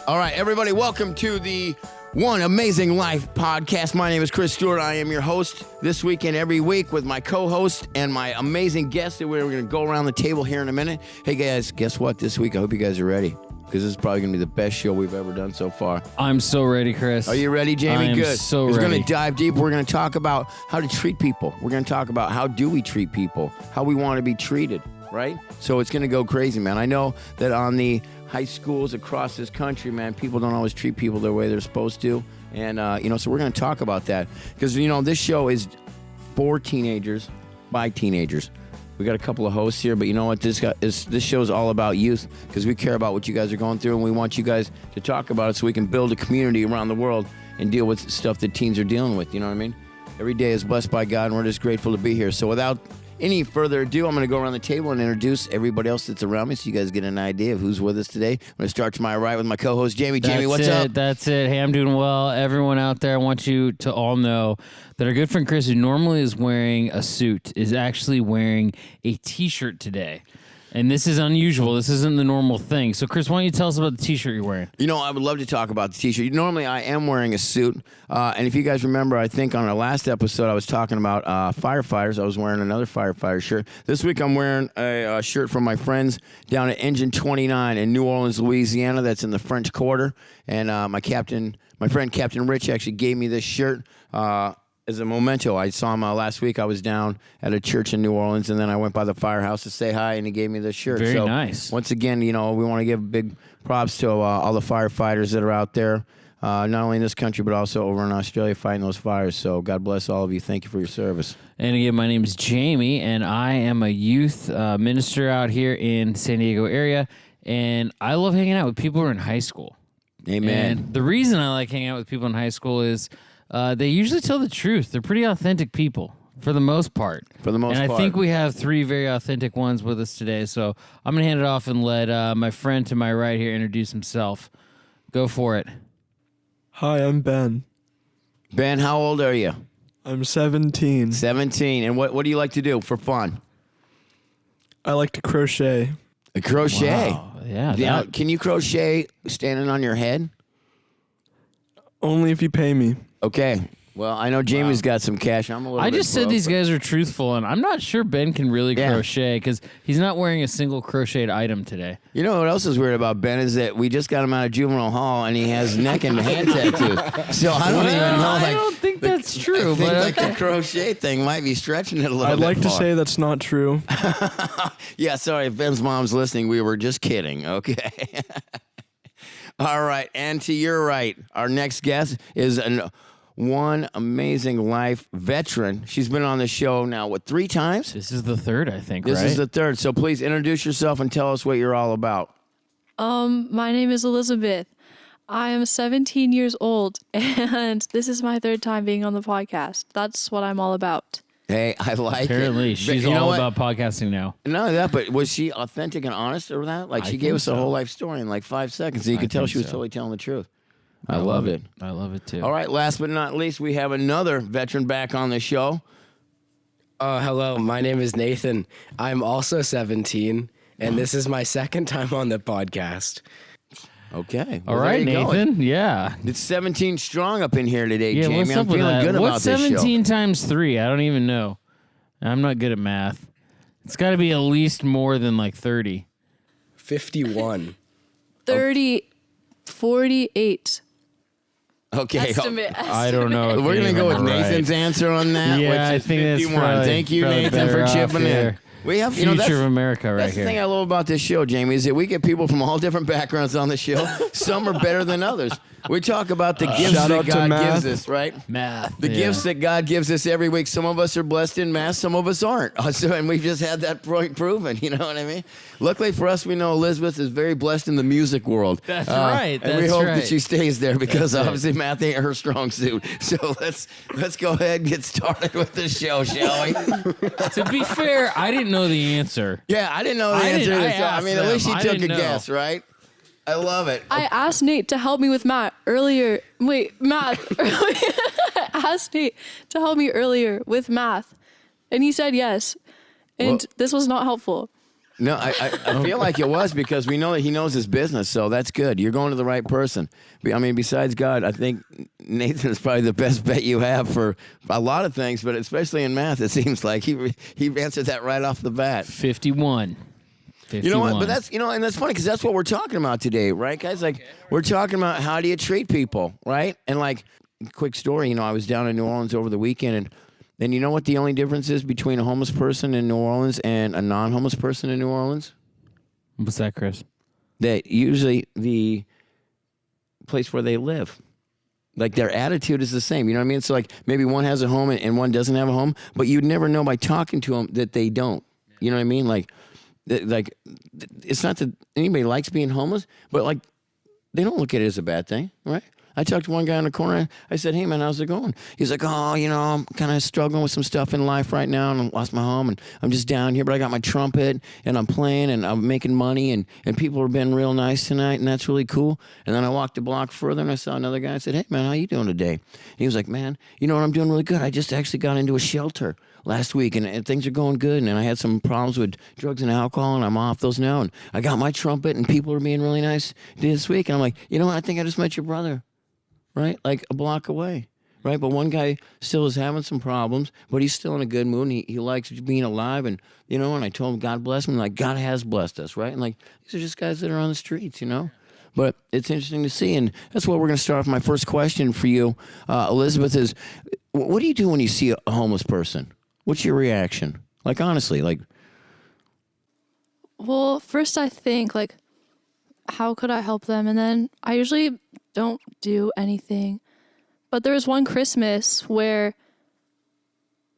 All right, everybody, welcome to the One Amazing Life podcast. My name is Chris Stewart. I am your host this week and every week with my co-host and my amazing guest that we're going to go around the table here in a minute. Hey, guys, guess what? This week, I hope you guys are ready because this is probably going to be the best show we've ever done so far. I'm so ready, Chris. Are you ready, Jamie? I am Good. so We're ready. going to dive deep. We're going to talk about how to treat people. We're going to talk about how do we treat people, how we want to be treated, right? So it's going to go crazy, man. I know that on the high schools across this country, man, people don't always treat people the way they're supposed to. And, so we're going to talk about that because, this show is for teenagers by teenagers. We got a couple of hosts here, but you know what? This show is all about youth because we care about what you guys are going through, and we want you guys to talk about it so we can build a community around the world and deal with stuff that teens are dealing with. You know what I mean? Every day is blessed by God, and we're just grateful to be here. So without any further ado, I'm going to go around the table and introduce everybody else that's around me so you guys get an idea of who's with us today. I'm going to start to my right with my co-host, Jamie. Jamie, what's up? That's it. Hey, I'm doing well. Everyone out there, I want you to all know that our good friend Chris, who normally is wearing a suit, is actually wearing a T-shirt today. And this is unusual. This isn't the normal thing. So, Chris, why don't you tell us about the T-shirt you're wearing? I would love to talk about the T-shirt. Normally, I am wearing a suit. And if you guys remember, I think on our last episode, I was talking about firefighters. I was wearing another firefighter shirt. This week, I'm wearing a shirt from my friends down at Engine 29 in New Orleans, Louisiana. That's in the French Quarter. And my friend Captain Rich actually gave me this shirt as a memento. I saw him last week. I was down at a church in New Orleans, and then I went by the firehouse to say hi, and he gave me this shirt. Very nice. Once again, we want to give big props to all the firefighters that are out there, not only in this country, but also over in Australia fighting those fires. So God bless all of you. Thank you for your service. And again, my name is Jamie, and I am a youth minister out here in San Diego area, and I love hanging out with people who are in high school. Amen. And the reason I like hanging out with people in high school is they usually tell the truth. They're pretty authentic people for the most part. And I think we have three very authentic ones with us today. So I'm going to hand it off and let my friend to my right here introduce himself. Go for it. Hi, I'm Ben. Ben, how old are you? I'm 17. 17. And what do you like to do for fun? I like to crochet. Crochet. Wow. Yeah. Can you crochet standing on your head? Only if you pay me. Okay. Well, I know Jamie's got some cash. I'm a little I bit just said broke, these but- guys are truthful, and I'm not sure Ben can really crochet because he's not wearing a single crocheted item today. You know what else is weird about Ben is that we just got him out of juvenile hall and he has neck and hand tattoos. So I don't even know. I don't think that's true. I think But the crochet thing might be stretching it a little I'd bit like to far. say that's not true. Yeah, sorry, if Ben's mom's listening, we were just kidding, okay? All right, and to your right, our next guest is One Amazing Life veteran. She's been on the show now, 3 times? this is the third, I think, This right? is the third, so please introduce yourself and tell us what you're all about. My name is Elizabeth. I am 17 years old, and this is my third time being on the podcast. That's what I'm all about. Hey, I like Apparently, it. she's You know all what? about podcasting now. Not that, but was she authentic and honest over that? Like, I she gave think us a so. whole life story in 5 seconds, and you could tell think she was so. totally telling the truth. I love it. I love it too. All right, last but not least, we have another veteran back on the show. Hello, my name is Nathan. I'm also 17, and this is my second time on the podcast. Okay. All well, right, there you go. Nathan. Yeah. It's 17 strong up in here today, Yeah, Jamie. what's I'm up with feeling that? good about What's this 17 show. times 3? I don't even know. I'm not good at math. It's got to be at least more than 30. 51. 30, 48. Okay. Estimate. I don't know. if We're you're going to go with even right. Nathan's answer on that, Yeah, which I is think that's 51. probably- Thank you, probably Nathan, for better off chipping in. here. We have, Future that's, of America right that's here. the thing I love about this show, Jamie, is that we get people from all different backgrounds on the show. Some are better than others. We talk about the gifts Shout that out to God math. gives us, right? Math. The gifts that God gives us every week. Some of us are blessed in math, some of us aren't. And we've just had that point proven, you know what I mean? Luckily for us, we know Elizabeth is very blessed in the music world. That's right, And we that's hope right. that she stays there because That's it. obviously math ain't her strong suit. So let's go ahead and get started with the show, shall we? To be fair, I didn't know the answer. Yeah, I didn't know the I answer. didn't- to I this. I asked mean, at least she them. I took a didn't know. guess, right? I love it. I asked Nate to help me with math earlier. Wait, math. I asked Nate to help me earlier with math, and he said yes. And Well- this was not helpful. No, I feel like it was because we know that he knows his business, so that's good. You're going to the right person. I mean, besides God, I think Nathan is probably the best bet you have for a lot of things, but especially in math, it seems like he answered that right off the bat. 51. You know what? But that's and that's funny because that's what we're talking about today, right, guys? Like we're talking about how do you treat people, right? And like, quick story, I was down in New Orleans over the weekend, and you know what the only difference is between a homeless person in New Orleans and a non-homeless person in New Orleans? What's that, Chris? That usually the place where they live. Like their attitude is the same. You know what I mean? So like maybe one has a home and one doesn't have a home, but you'd never know by talking to them that they don't. You know what I mean? Like it's not that anybody likes being homeless, but like they don't look at it as a bad thing, right? I talked to one guy in the corner. I said, "Hey, man, how's it going?" He's like, "Oh, I'm kind of struggling with some stuff in life right now, and I lost my home, and I'm just down here, but I got my trumpet, and I'm playing, and I'm making money, and people are being real nice tonight, and that's really cool." And then I walked a block further, and I saw another guy. I said, "Hey, man, how you doing today?" And he was like, "Man, you know what? I'm doing really good. I just actually got into a shelter last week, and things are going good, and I had some problems with drugs and alcohol, and I'm off those now, and I got my trumpet, and people are being really nice this week." And I'm like, "You know what? I think I just met your brother." Right? Like a block away. Right? But one guy still is having some problems, but he's still in a good mood and he likes being alive. And, and I told him, God bless him. Like, God has blessed us. Right? And like, these are just guys that are on the streets, But it's interesting to see. And that's what we're going to start off. My first question for you, Elizabeth, is what do you do when you see a homeless person? What's your reaction? Like, honestly, like. Well, first I think, like, how could I help them? And then I usually don't do anything. But there was one Christmas where,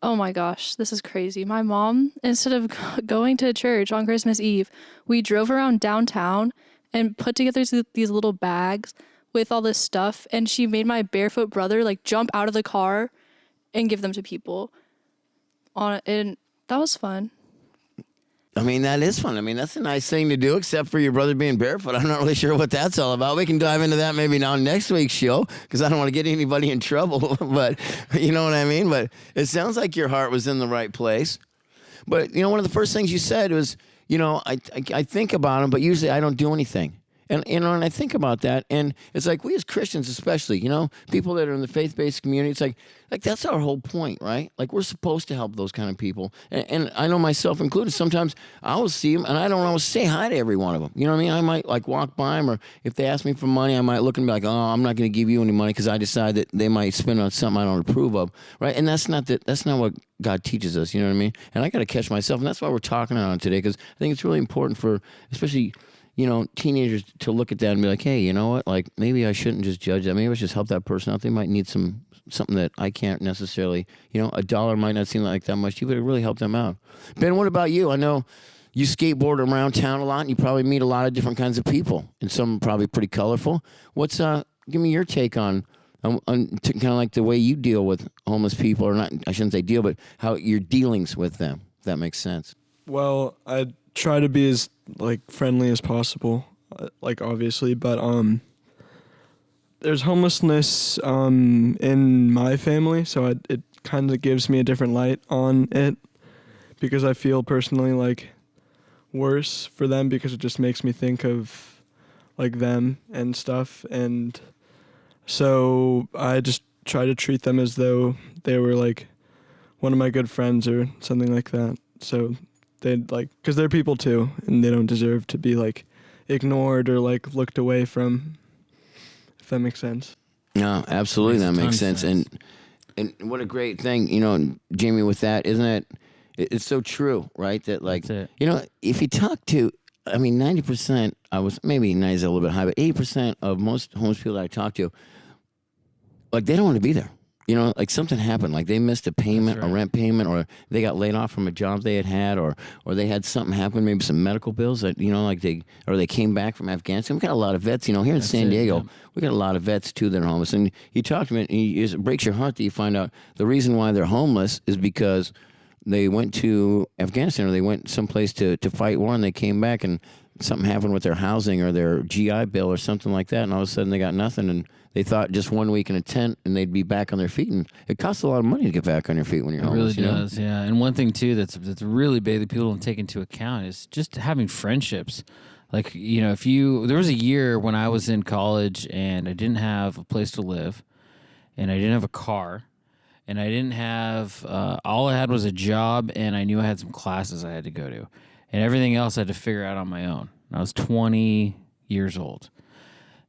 oh my gosh, this is crazy. My mom, instead of going to church on Christmas Eve, we drove around downtown and put together these little bags with all this stuff. And she made my barefoot brother like jump out of the car and give them to people. And that was fun. I mean, that is fun. I mean, that's a nice thing to do, except for your brother being barefoot. I'm not really sure what that's all about. We can dive into that maybe now next week's show, because I don't want to get anybody in trouble. But you know what I mean? But it sounds like your heart was in the right place. But, one of the first things you said was, I think about them, but usually I don't do anything. And, and I think about that, and it's like we as Christians especially, people that are in the faith-based community, it's like that's our whole point, right? Like we're supposed to help those kind of people. And I know myself included, sometimes I will see them, and I don't always say hi to every one of them. You know what I mean? I might like walk by them, or if they ask me for money, I might look and be like, oh, I'm not going to give you any money because I decide that they might spend on something I don't approve of, right? And that's not what God teaches us, you know what I mean? And I got to catch myself, and that's why we're talking on it today, because I think it's really important for, especially teenagers to look at that and be like, hey, you know what? Like, maybe I shouldn't just judge that. Maybe I should just help that person out. They might need something that I can't necessarily, $1 might not seem like that much to you, but it really help them out. Ben, what about you? I know you skateboard around town a lot, and you probably meet a lot of different kinds of people, and some are probably pretty colorful. Give me your take on kind of like the way you deal with homeless people, or not, I shouldn't say deal, but how your dealings with them, if that makes sense. Well, I try to be as friendly as possible, obviously, but there's homelessness in my family, so it kind of gives me a different light on it, because I feel personally worse for them, because it just makes me think of them and stuff, and so I just try to treat them as though they were one of my good friends or something like that. So they'd because they're people too, and they don't deserve to be ignored or looked away from, if that makes sense. No, absolutely, that makes sense. And what a great thing, Jamie, with that, isn't it? It's so true, right? That if you talk to, 90%, maybe 90 is a little bit high, but 80% of most homeless people that I talk to, they don't want to be there. Something happened, they missed a payment, a rent payment, or they got laid off from a job they had, or they had something happen, maybe some medical bills that, they came back from Afghanistan. We got a lot of vets, here in San Diego, we got a lot of vets too that are homeless. And you talk to them, and it breaks your heart that you find out the reason why they're homeless is because they went to Afghanistan, or they went someplace to fight war, and they came back, and something happened with their housing or their GI Bill or something like that, and all of a sudden they got nothing, and they thought just 1 week in a tent and they'd be back on their feet, and it costs a lot of money to get back on your feet when you're homeless. It really does, yeah. And one thing too that's really big that people don't take into account is just having friendships. Like, there was a year when I was in college and I didn't have a place to live, and I didn't have a car, and I didn't have all I had was a job, and I knew I had some classes I had to go to, and everything else I had to figure out on my own. I was 20 years old.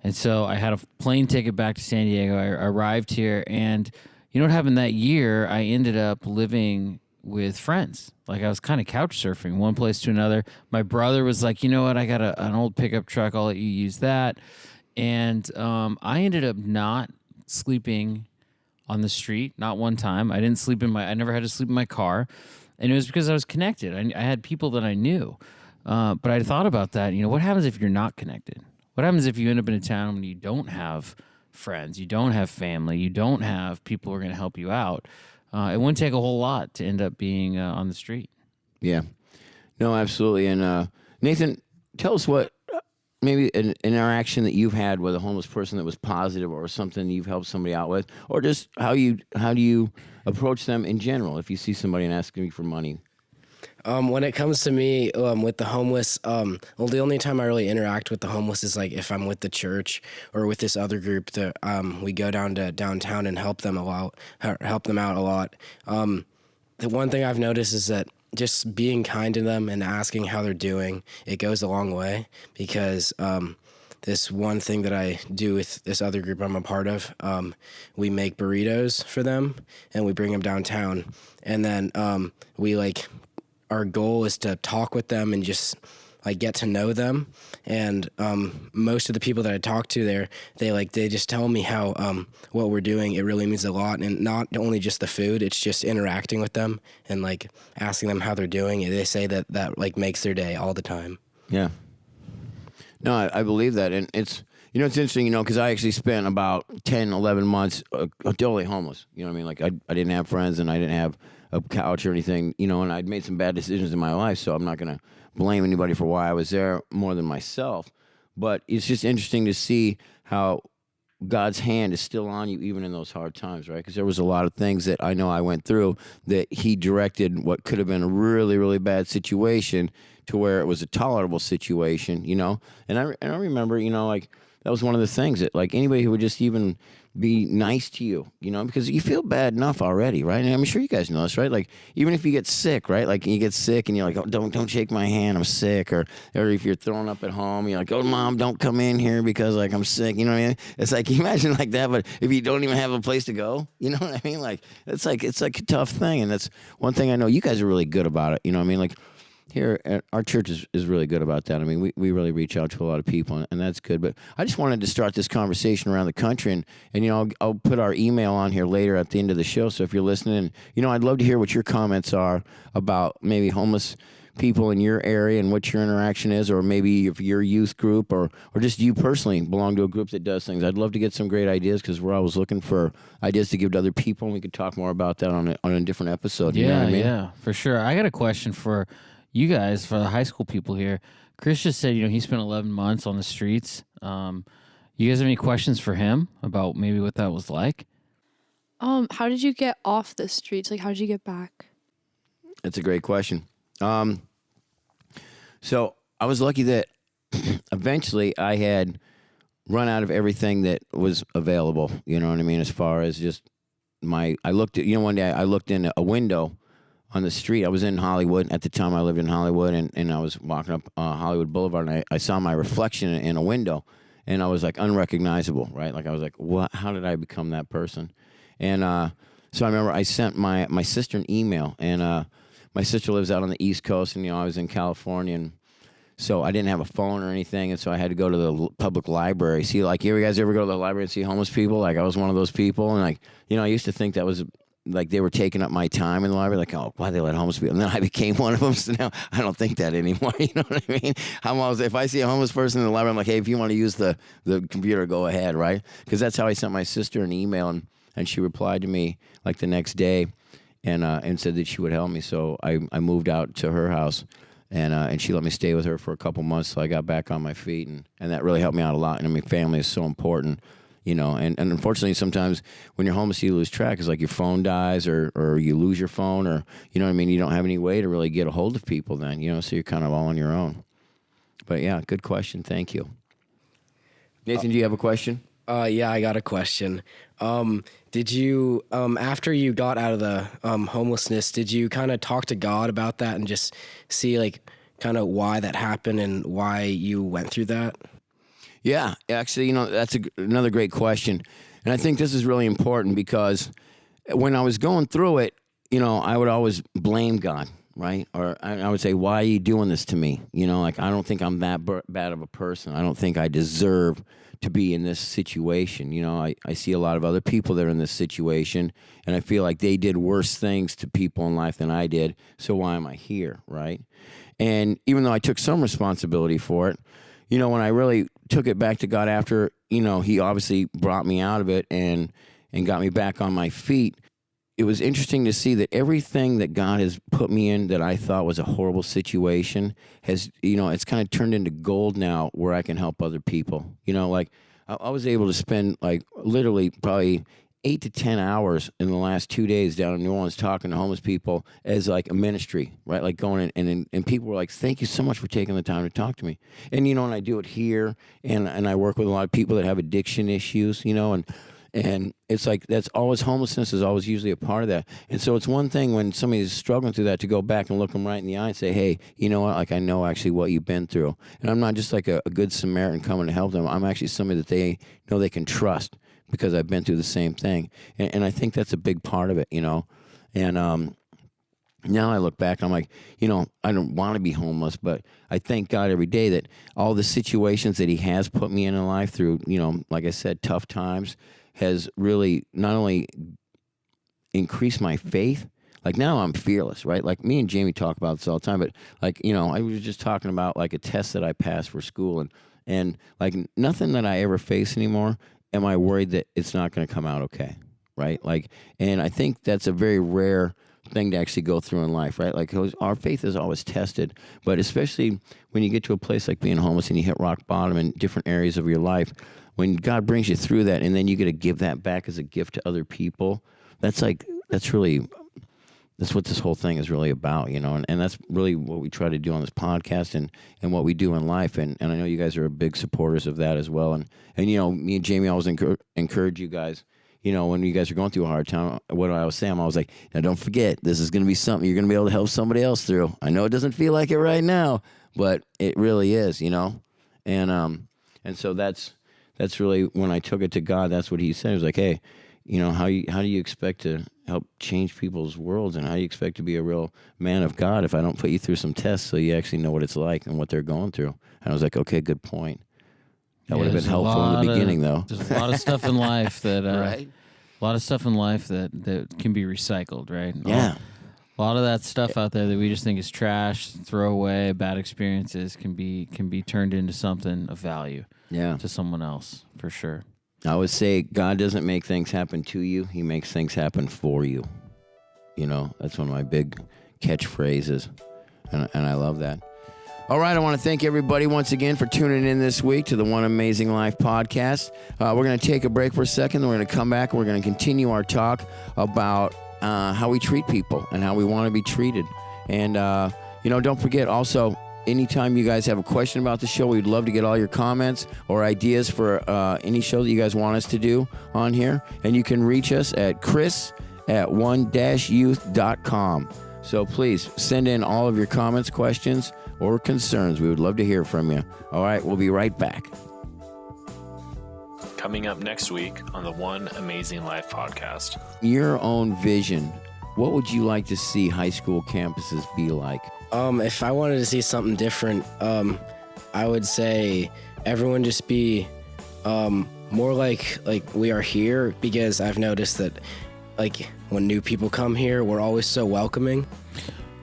And so I had a plane ticket back to San Diego. I arrived here, and you know what happened that year? I ended up living with friends. Like, I was kind of couch surfing one place to another. My brother was like, you know what? I got an old pickup truck. I'll let you use that. And I ended up not sleeping on the street, not one time. I never had to sleep in my car. And it was because I was connected. I had people that I knew. But I thought about that. What happens if you're not connected? What happens if you end up in a town when you don't have friends, you don't have family, you don't have people who are going to help you out? It wouldn't take a whole lot to end up being on the street. Yeah. No, absolutely. And Nathan, tell us what maybe an interaction that you've had with a homeless person that was positive, or something you've helped somebody out with, or just how do you approach them in general if you see somebody and asking you for money? When it comes to me with the homeless, the only time I really interact with the homeless is like if I'm with the church or with this other group that we go down to downtown and help them out a lot. The one thing I've noticed is that just being kind to them and asking how they're doing, it goes a long way, because this one thing that I do with this other group I'm a part of, we make burritos for them and we bring them downtown, and then our goal is to talk with them and just get to know them. And most of the people that I talk to there, they just tell me how what we're doing, it really means a lot. And not only just the food, it's just interacting with them and asking them how they're doing. They say that makes their day all the time. Yeah. No, I believe that. And it's, it's interesting, because I actually spent about 10, 11 months totally homeless. You know what I mean? Like, I didn't have friends, and I didn't have a couch or anything, and I'd made some bad decisions in my life, so I'm not going to blame anybody for why I was there more than myself. But it's just interesting to see how God's hand is still on you even in those hard times, right? Because there was a lot of things that I know I went through that he directed what could have been a really, really bad situation to where it was a tolerable situation, And I remember, that was one of the things that, anybody who would just even be nice to you, because you feel bad enough already, right? And I'm sure you guys know this, right? Even if you get sick, right? You get sick and you're like, oh, don't shake my hand, I'm sick. Or if you're throwing up at home, you're like, oh, Mom, don't come in here because I'm sick. You know what I mean? It's can you imagine that? But if you don't even have a place to go, you know what I mean? It's a tough thing. And that's one thing I know you guys are really good about it. You know what I mean? Here, our church is really good about that. I mean, we really reach out to a lot of people, and that's good. But I just wanted to start this conversation around the country, and I'll put our email on here later at the end of the show. So if you're listening, I'd love to hear what your comments are about maybe homeless people in your area and what your interaction is, or maybe if your youth group or just you personally belong to a group that does things. I'd love to get some great ideas, because we're always looking for ideas to give to other people, and we could talk more about that on a different episode. Yeah, you know what I mean? Yeah, for sure. I got a question for you guys, for the high school people here. Chris just said, he spent 11 months on the streets. You guys have any questions for him about maybe what that was like? How did you get off the streets? How did you get back? That's a great question. So I was lucky that eventually I had run out of everything that was available. You know what I mean? As far as just I looked at, one day I looked in a window on the street. I was in Hollywood. At the time, I lived in Hollywood, and I was walking up Hollywood Boulevard, and I saw my reflection in a window, and I was unrecognizable, right? I was like, what? How did I become that person? And so I remember I sent my sister an email, and my sister lives out on the East Coast, and I was in California, and so I didn't have a phone or anything, and so I had to go to the public library. See, you guys ever go to the library and see homeless people? I was one of those people, and I used to think that was they were taking up my time in the library, oh, why they let homeless people? And then I became one of them, so now I don't think that anymore, you know what I mean? If I see a homeless person in the library, I'm like, hey, if you want to use the computer, go ahead, right? Because that's how I sent my sister an email, and she replied to me, the next day, and said that she would help me, so I moved out to her house, And she let me stay with her for a couple months till I got back on my feet, and that really helped me out a lot. And I mean, family is so important, you know. And unfortunately, sometimes when you're homeless, you lose track. It's like your phone dies, or you lose your phone, or you know what I mean. You don't have any way to really get a hold of people then, you know. So you're kind of all on your own. But yeah, good question. Thank you, Nathan. Do you have a question? Yeah, I got a question. Did you, after you got out of the homelessness, did you kind of talk to God about that and just see like kind of why that happened and why you went through that? Yeah, actually, you know, that's another great question. And I think this is really important because when I was going through it, you know, I would always blame God, right? Or I would say, why are you doing this to me? You know, like, I don't think I'm that bad of a person. I don't think I deserve to be in this situation. You know, I see a lot of other people that are in this situation, and I feel like they did worse things to people in life than I did, so why am I here, right? And even though I took some responsibility for it, you know, when I really took it back to God after, you know, he obviously brought me out of it and got me back on my feet, it was interesting to see that everything that God has put me in that I thought was a horrible situation has, you know, it's kind of turned into gold now where I can help other people. You know, like I was able to spend like literally probably 8 to 10 hours in the last 2 days down in New Orleans talking to homeless people as like a ministry, right? Like going in and people were like, thank you so much for taking the time to talk to me. And, you know, and I do it here and I work with a lot of people that have addiction issues, you know, and it's like that's always, homelessness is always usually a part of that. And so it's one thing when somebody's struggling through that to go back and look them right in the eye and say, hey, you know what, like I know actually what you've been through. And I'm not just like a good Samaritan coming to help them. I'm actually somebody that they know they can trust because I've been through the same thing. And I think that's a big part of it, you know. And now I look back and I'm like, you know, I don't want to be homeless, but I thank God every day that all the situations that he has put me in life through, you know, like I said, tough times, has really not only increased my faith, like now I'm fearless, right? Like me and Jamie talk about this all the time, but like, you know, I was just talking about like a test that I passed for school and like nothing that I ever face anymore, am I worried that it's not going to come out okay, right? Like, and I think that's a very rare thing to actually go through in life, right? Like our faith is always tested, but especially when you get to a place like being homeless and you hit rock bottom in different areas of your life, when God brings you through that and then you get to give that back as a gift to other people, that's what this whole thing is really about, you know, and that's really what we try to do on this podcast and what we do in life. And I know you guys are big supporters of that as well. And you know, me and Jamie always encourage you guys, you know, when you guys are going through a hard time, what I was saying, I was like, now don't forget, this is going to be something you're going to be able to help somebody else through. I know it doesn't feel like it right now, but it really is, you know? And so that's really, when I took it to God, that's what he said. He was like, hey, you know, how do you expect to help change people's worlds, and how do you expect to be a real man of God if I don't put you through some tests so you actually know what it's like and what they're going through? And I was like, okay, good point. That would have been helpful in the beginning, though. There's a lot of stuff in life that, right? A lot of stuff in life that can be recycled, right? Yeah. A lot of that stuff out there that we just think is trash, throw away, bad experiences can be turned into something of value. Yeah. To someone else, for sure. I would say God doesn't make things happen to you. He makes things happen for you. You know, that's one of my big catchphrases, and I love that. All right, I want to thank everybody once again for tuning in this week to the One Amazing Life podcast. We're going to take a break for a second. We're going to come back. We're going to continue our talk about how we treat people and how we want to be treated. And, you know, don't forget also, anytime you guys have a question about the show, we'd love to get all your comments or ideas for any show that you guys want us to do on here. And you can reach us at chris@one-youth.com. So please send in all of your comments, questions, or concerns. We would love to hear from you. All right, we'll be right back. Coming up next week on the One Amazing Life podcast. Your own vision. What would you like to see high school campuses be like? If I wanted to see something different, I would say everyone just be more like we are here, because I've noticed that like when new people come here, we're always so welcoming.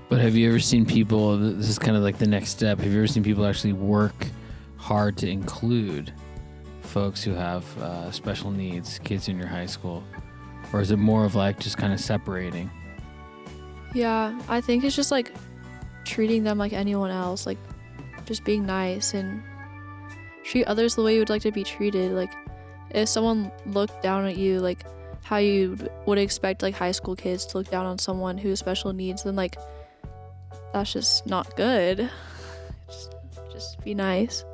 But have you ever seen people, this is kind of like the next step, have you ever seen people actually work hard to include folks who have special needs, kids in your high school? Or is it more of like just kind of separating? Yeah, I think it's just like treating them like anyone else, like just being nice and treat others the way you would like to be treated. Like if someone looked down at you like how you would expect like high school kids to look down on someone who has special needs, then like that's just not good. Just be nice.